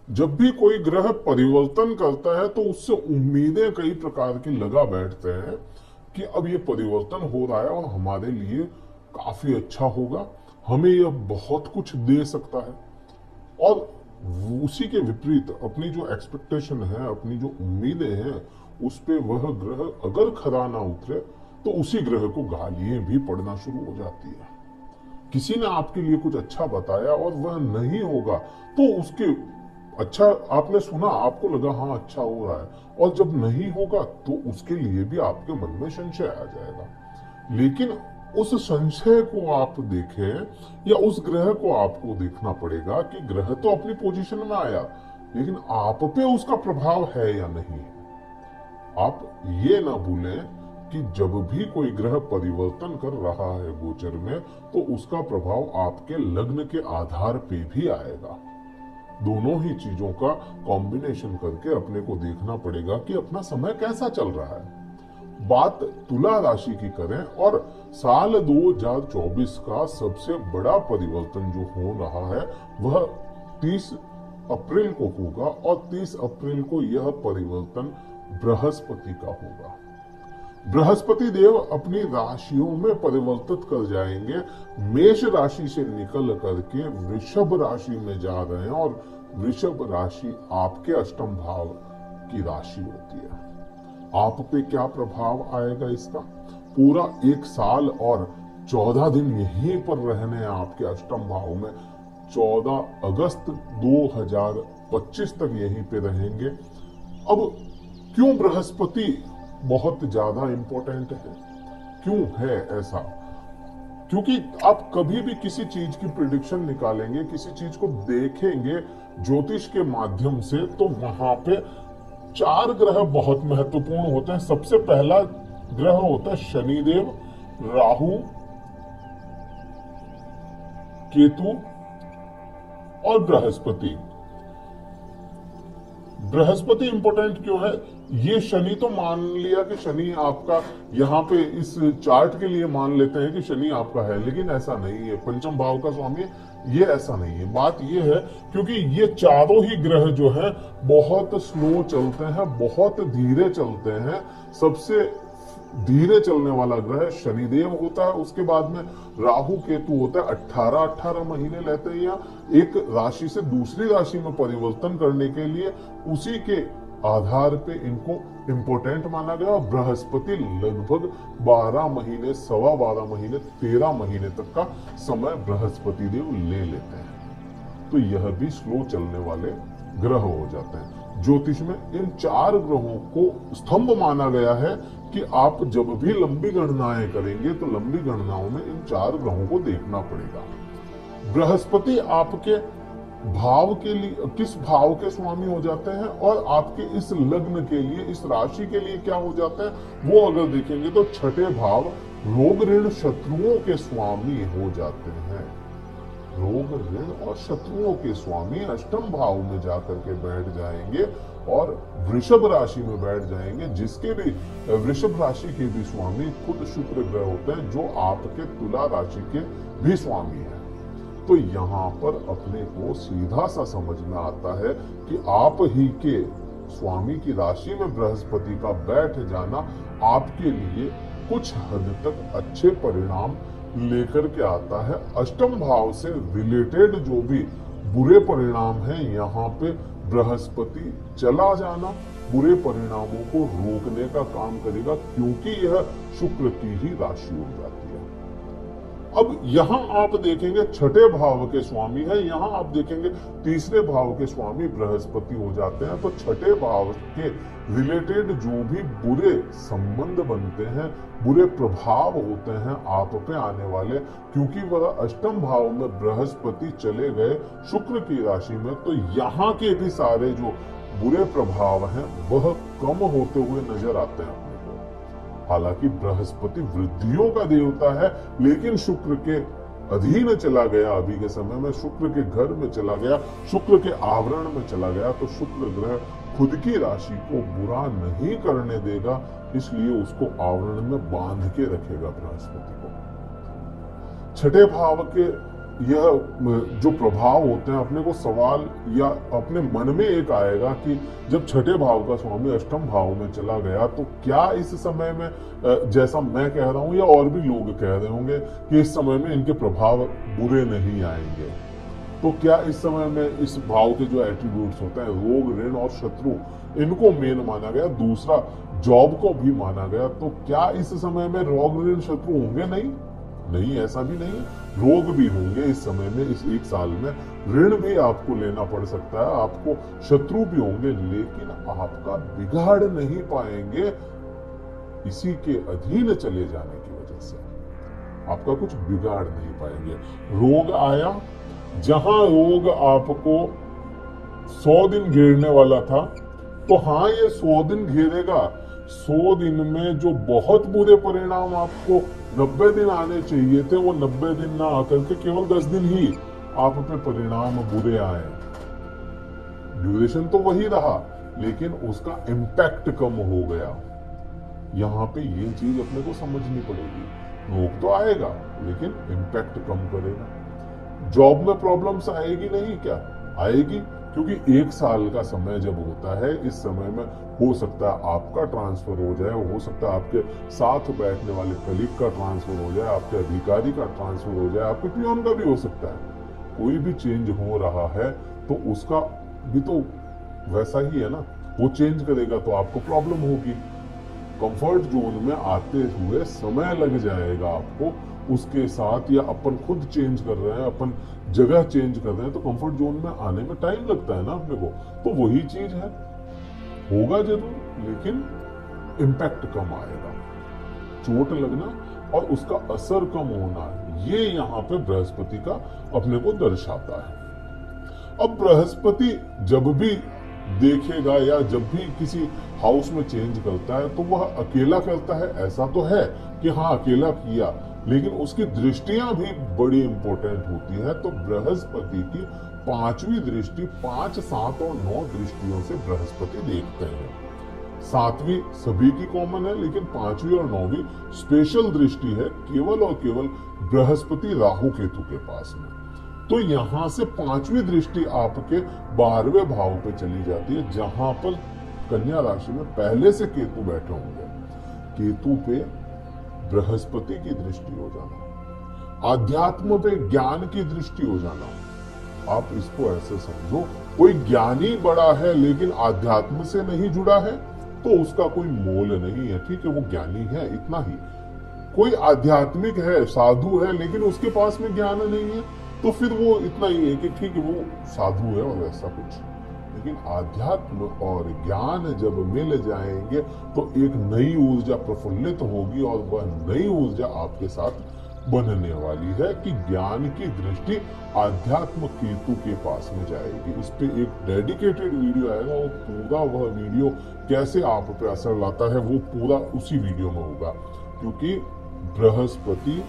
जब भी कोई ग्रह परिवर्तन करता है तो उससे उम्मीदें कई प्रकार की लगा बैठते हैं कि अब ये परिवर्तन हो रहा है और हमारे लिए काफी अच्छा होगा, हमें यह बहुत कुछ दे सकता है। और उसी के विपरीत अपनी जो एक्सपेक्टेशन है, अपनी जो उम्मीदें हैं, उस पे वह ग्रह अगर खरा ना उतरे तो उसी ग्रह को गालियां भी पड़ना शुरू हो जाती है। किसी ने आपके लिए कुछ अच्छा बताया और वह नहीं होगा तो उसके अच्छा आपने सुना, आपको लगा हाँ अच्छा हो रहा है, और जब नहीं होगा तो उसके लिए भी आपके मन में संशय आ जाएगा। लेकिन उस संशय को आप देखें या उस ग्रह को आपको देखना पड़ेगा कि ग्रह तो अपनी पोजीशन में आया, लेकिन आप पे उसका प्रभाव है या नहीं। आप ये ना भूलें कि जब भी कोई ग्रह परिवर्तन कर रहा है गोचर में, तो उसका प्रभाव आपके लग्न के आधार पे भी आएगा। दोनों ही चीजों का कॉम्बिनेशन करके अपने को देखना पड़ेगा कि अपना समय कैसा चल रहा है। बात तुला राशि की करें और साल 2024 का सबसे बड़ा परिवर्तन जो हो रहा है वह 30 अप्रैल को होगा, और 30 अप्रैल को यह परिवर्तन बृहस्पति का होगा। बृहस्पति देव अपनी राशियों में परिवर्तित कर जाएंगे, मेष राशि से निकल करके वृषभ राशि में जा रहे हैं, और वृषभ राशि आपके अष्टम भाव की राशि होती है। आप पे क्या प्रभाव आएगा इसका? पूरा एक साल और 14 दिन यहीं पर रहने हैं आपके अष्टम भाव में। 14 अगस्त 2025 तक यहीं पे रहेंगे। अब क्यों बृहस्पति बहुत ज्यादा इंपॉर्टेंट है? क्यों है ऐसा? क्योंकि आप कभी भी किसी चीज की प्रिडिक्शन निकालेंगे, किसी चीज को देखेंगे ज्योतिष के माध्यम से, तो वहां पे 4 ग्रह बहुत महत्वपूर्ण होते हैं। सबसे पहला ग्रह होता है शनिदेव, राहु, केतु और बृहस्पति। बृहस्पति इंपॉर्टेंट क्यों है? ये शनि तो मान लिया कि शनि आपका, यहाँ पे इस चार्ट के लिए मान लेते हैं कि शनि आपका है, लेकिन ऐसा नहीं है। पंचम भाव का स्वामी ये ऐसा नहीं है। बात ये है क्योंकि ये चारों ही ग्रह जो है बहुत स्लो चलते हैं, बहुत धीरे चलते हैं। सबसे धीरे चलने वाला ग्रह शनिदेव होता है, उसके बाद में राहु केतु होता है। 18 महीने लेते हैं या एक राशि से दूसरी राशि में परिवर्तन करने के लिए, उसी के आधार पे इनको इंपोर्टेंट माना गया। और बृहस्पति लगभग 12 महीने, 12.25 महीने, 13 महीने तक का समय बृहस्पति देव ले लेते हैं। तो यह भी स्लो चलने वाले ग्रह हो जाते हैं। ज्योतिष में इन 4 ग्रहों को स्तंभ माना गया है कि आप जब भी लंबी गणनाएं करेंगे तो लंबी गणनाओं में इन 4 ग्रहों को देखना पड़ेगा। बृहस्पति आपके भाव के लिए, किस भाव के स्वामी हो जाते हैं और आपके इस लग्न के लिए, इस राशि के लिए क्या हो जाता है, वो अगर देखेंगे तो छठे भाव रोग ऋण शत्रुओं के स्वामी हो जाते हैं। रोग ऋण और शत्रुओं के स्वामी अष्टम भाव में जाकर के बैठ जाएंगे और वृषभ राशि में बैठ जाएंगे, जिसके भी वृषभ राशि के भी स्वामी खुद शुक्र ग्रह होते हैं, जो आपके तुला राशि के भी स्वामी हैं। तो यहाँ पर अपने को सीधा सा समझ में आता है कि आप ही के स्वामी की राशि में बृहस्पति का बैठ जाना आपके लिए कुछ हद तक अच्छे परिणाम लेकर के आता है। अष्टम भाव से रिलेटेड जो भी बुरे परिणाम हैं, यहाँ पे बृहस्पति चला जाना बुरे परिणामों को रोकने का काम करेगा, क्योंकि यह शुक्र की ही राशि हो जाती है। अब यहां आप देखेंगे छठे भाव के स्वामी है, यहां आप देखेंगे तीसरे भाव के स्वामी बृहस्पति हो जाते हैं। तो छठे भाव के रिलेटेड जो भी बुरे संबंध बनते हैं, बुरे प्रभाव होते हैं आप पे आने वाले, क्योंकि वह अष्टम भाव में बृहस्पति चले गए शुक्र की राशि में, तो यहाँ के भी सारे जो बुरे प्रभाव हैं वह कम होते हुए नजर आते हैं। हालांकि बृहस्पति वृद्धियों का देवता है, लेकिन शुक्र के अधीन चला गया। अभी के समय में शुक्र के घर में चला गया, शुक्र के आवरण में चला गया, तो शुक्र ग्रह खुद की राशि को बुरा नहीं करने देगा, इसलिए उसको आवरण में बांध के रखेगा बृहस्पति को। छठे भाव के यह जो प्रभाव होते हैं, अपने को सवाल या अपने मन में एक आएगा कि जब छठे भाव का स्वामी अष्टम भाव में चला गया तो क्या इस समय में, जैसा मैं कह रहा हूं या और भी लोग कह रहे होंगे कि इस समय में इनके प्रभाव बुरे नहीं आएंगे, तो क्या इस समय में इस भाव के जो एट्रीब्यूट्स होते हैं, रोग, ऋण और शत्रु, इनको मेन माना गया। दूसरा, जॉब को भी माना गया। तो क्या इस समय में रोग, ऋण, शत्रु होंगे? नहीं, ऐसा भी नहीं है। रोग भी होंगे इस समय में, इस एक साल में ऋण भी आपको लेना पड़ सकता है, आपको शत्रु भी होंगे, लेकिन आपका बिगाड़ नहीं पाएंगे इसी के अधीन चले जाने की वजह से। आपका कुछ बिगाड़ नहीं पाएंगे। रोग आया, जहां रोग आपको 100 दिन घेरने वाला था, तो हाँ, ये 100 दिन घेरेगा। 100 दिन में जो बहुत बुरे परिणाम आपको 90 दिन आने चाहिए थे, वो 90 दिन ना आकर के केवल 10 दिन ही आप पे परिणाम बुरे आए। ड्यूरेशन तो वही रहा, लेकिन उसका इम्पैक्ट कम हो गया। यहां पे ये चीज अपने को समझनी पड़ेगी। रोग तो आएगा, लेकिन इम्पैक्ट कम करेगा। जॉब में प्रॉब्लम्स आएगी नहीं? क्या आएगी? क्योंकि एक साल का समय जब होता है, इस समय में हो सकता है आपका ट्रांसफर हो जाए, हो सकता है आपके साथ बैठने वाले कलीग का ट्रांसफर हो जाए, आपके अधिकारी का ट्रांसफर हो जाए, आपके पियोन का भी हो सकता है। कोई भी चेंज हो रहा है तो उसका भी तो वैसा ही है ना, वो चेंज करेगा तो आपको प्रॉब्लम होगी। कंफर्ट जोन में आते हुए समय लग जाएगा आपको उसके साथ, या अपन खुद चेंज कर रहे हैं, अपन जगह चेंज कर रहे हैं, तो कंफर्ट जोन में आने में टाइम लगता है ना अपने को। तो वही चीज है, होगा जरूर, लेकिन इम्पैक्ट कम आएगा। चोट लगना और उसका असर कम होना, ये यहाँ पे बृहस्पति का अपने को दर्शाता है। अब बृहस्पति जब भी देखेगा या जब भी किसी हाउस में चेंज करता है, तो वह अकेला करता है ऐसा तो है कि हाँ अकेला किया, लेकिन उसकी दृष्टियां भी बड़ी इंपॉर्टेंट होती है। तो बृहस्पति की 5वीं दृष्टि, 5, 7 और 9 दृष्टियों से बृहस्पति देखते हैं। 7वीं सभी की कॉमन है, लेकिन 5वीं और 9वीं स्पेशल दृष्टि है केवल और केवल बृहस्पति राहु केतु के पास में। तो यहां से 5वीं दृष्टि आपके 12वें भाव पे चली जाती है, जहां पर कन्या राशि में पहले से केतु बैठे होंगे। केतु पे बृहस्पति की दृष्टि हो जाना, आध्यात्म पे ज्ञान की दृष्टि हो जाना। आप इसको ऐसे समझो, कोई ज्ञानी बड़ा है लेकिन आध्यात्म से नहीं जुड़ा है, तो उसका कोई मोल नहीं है। ठीक है, वो ज्ञानी है, इतना ही। कोई आध्यात्मिक है, साधु है, लेकिन उसके पास में ज्ञान नहीं है, तो फिर वो इतना ही है कि ठीक है, वो साधु है और ऐसा कुछ। लेकिन आध्यात्म और ज्ञान जब मिल जाएंगे तो एक नई ऊर्जा प्रफुल्लित होगी, और वह नई ऊर्जा आपके साथ बनने वाली है कि ज्ञान की दृष्टि आध्यात्म केतु के पास में जाएगी। इस पे एक डेडिकेटेड वीडियो आएगा, वो पूरा वह वीडियो कैसे आप पे असर लाता है वो पूरा उसी वीडियो में होगा। क्योंकि बृहस्पति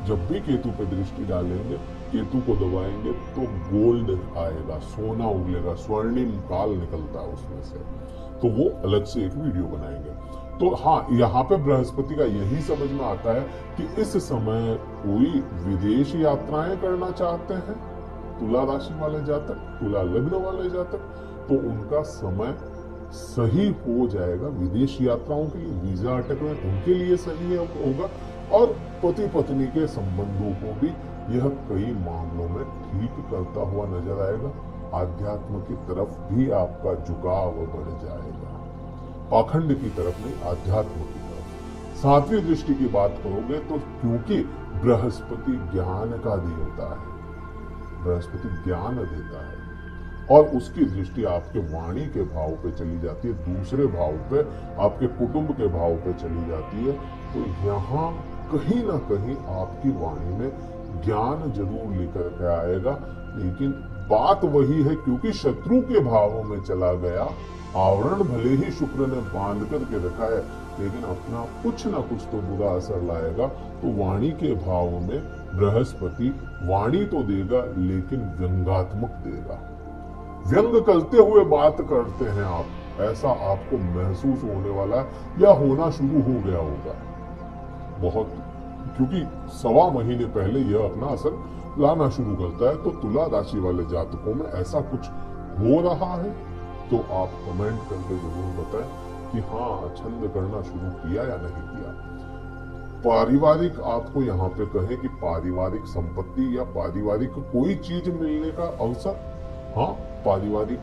जब भी केतु पे दृष्टि डालेंगे, केतु को दबाएंगे, तो गोल्ड आएगा, सोना उगलेगा, स्वर्णिम काल निकलता है उसमें से। तो वो अलग से एक वीडियो बनाएंगे। तो हाँ, यहाँ पे बृहस्पति का यही समझ में आता है कि इस समय कोई विदेश यात्राएं करना चाहते हैं, तुला राशि वाले जातक, तुला लग्न वाले जातक, तो उनका समय सही हो जाएगा। विदेश यात्राओं के लिए, वीजा अटक में उनके लिए सही होगा, और पति पत्नी के संबंधों को भी यह कई मामलों में ठीक करता हुआ नजर आएगा। आध्यात्म की तरफ भी आपका झुकाव बढ़ जाएगा, पाखंड की तरफ नहीं, आध्यात्म की तरफ। 7वीं दृष्टि की बात करोगे तो क्योंकि बृहस्पति ज्ञान का देवता है, बृहस्पति ज्ञान देता है, और उसकी दृष्टि आपके वाणी के भाव पे चली जाती है, दूसरे भाव पे, आपके कुटुंब के भाव पे चली जाती है। तो यहाँ कहीं ना कहीं आपकी वाणी में ज्ञान जरूर लेकर के आएगा, लेकिन बात वही है, क्योंकि शत्रु के भावों में चला गया, आवरण भले ही शुक्र ने बांध करके रखा है, लेकिन अपना कुछ ना कुछ तो बुरा असर लाएगा। तो वाणी के भाव में बृहस्पति वाणी तो देगा, लेकिन व्यंगात्मक देगा। व्यंग करते हुए बात करते हैं आप, ऐसा आपको महसूस होने वाला है, या होना शुरू हो गया होगा। बहुत क्योंकि 1.25 महीने पहले यह अपना असर लाना शुरू करता है। तो तुला राशि वाले जातकों में ऐसा कुछ हो रहा है तो आप कमेंट करके जरूर बताएं कि हाँ, छंद करना शुरू किया या नहीं किया। पारिवारिक, आपको यहाँ पे कहें कि पारिवारिक संपत्ति या पारिवारिक कोई चीज मिलने का अवसर, हाँ, पारिवारिक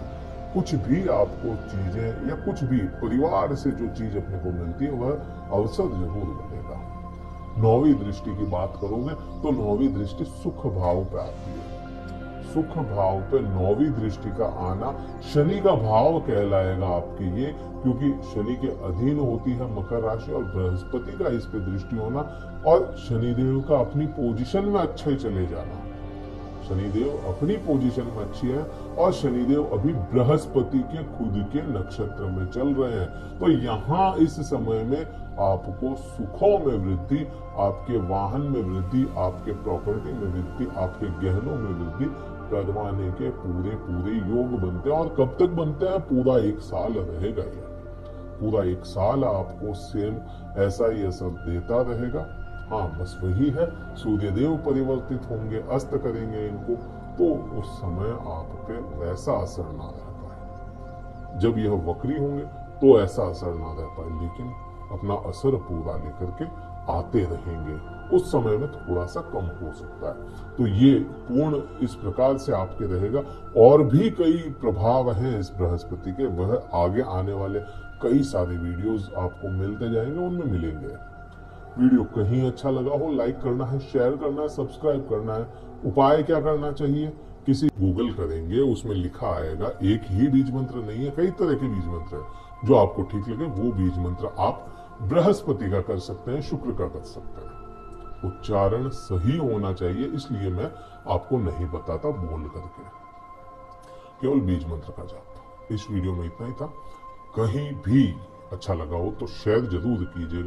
कुछ भी आपको चीजें या कुछ भी परिवार से जो चीज अपने को मिलती है वह अवसर जरूर बनेगा। 9वीं दृष्टि की बात करोगे तो 9वीं दृष्टि सुख भाव पे आती है। सुख भाव पे 9वीं दृष्टि का आना शनि का भाव कहलाएगा आपके ये, क्योंकि शनि के अधीन होती है मकर राशि और बृहस्पति का इस पे दृष्टि होना और शनिदेव का अपनी पोजीशन में अच्छे चले जाना। शनिदेव अपनी पोजीशन में अच्छी है और शनिदेव अभी बृहस्पति के खुद के नक्षत्र में चल रहे हैं। तो यहाँ इस समय में आपको सुखों में वृद्धि, आपके वाहन में वृद्धि, आपके प्रॉपर्टी में वृद्धि, आपके गहनों में वृद्धि करवाने के पूरे योग बनते हैं। और कब तक बनते हैं? पूरा 1 साल रहेगा ये। पूरा 1 साल आपको सेम ऐसा ही असर देता रहेगा। हाँ, बस वही है, सूर्यदेव परिवर्तित होंगे, अस्त करेंगे इनको, तो उस समय आप पे वैसा असर ना रह पाए। जब यह वक्री होंगे तो ऐसा असर ना रह पाए, लेकिन अपना असर पूरा लेकर के आते रहेंगे। उस समय में थोड़ा सा कम हो सकता है। तो ये पूर्ण इस प्रकार से आपके रहेगा। और भी कई प्रभाव हैं इस बृहस्पति के, वह आगे आने वाले कई सारे वीडियोस आपको मिलते जाएंगे, उनमें मिलेंगे। वीडियो कहीं अच्छा लगा हो, लाइक करना है, शेयर करना है, सब्सक्राइब करना है। उपाय क्या करना चाहिए? किसी गूगल करेंगे, उसमें लिखा आएगा, एक ही बीज मंत्र नहीं है, कई तरह के बीज मंत्र है। जो आपको ठीक लगे वो बीज मंत्र आप बृहस्पति का कर सकते हैं, शुक्र का कर सकते हैं। उच्चारण सही होना चाहिए, इसलिए मैं आपको नहीं बताता बोल करके, केवल बीज मंत्र का जाप। इस वीडियो में इतना ही था। कहीं भी अच्छा लगा हो तो शेयर जरूर कीजिए।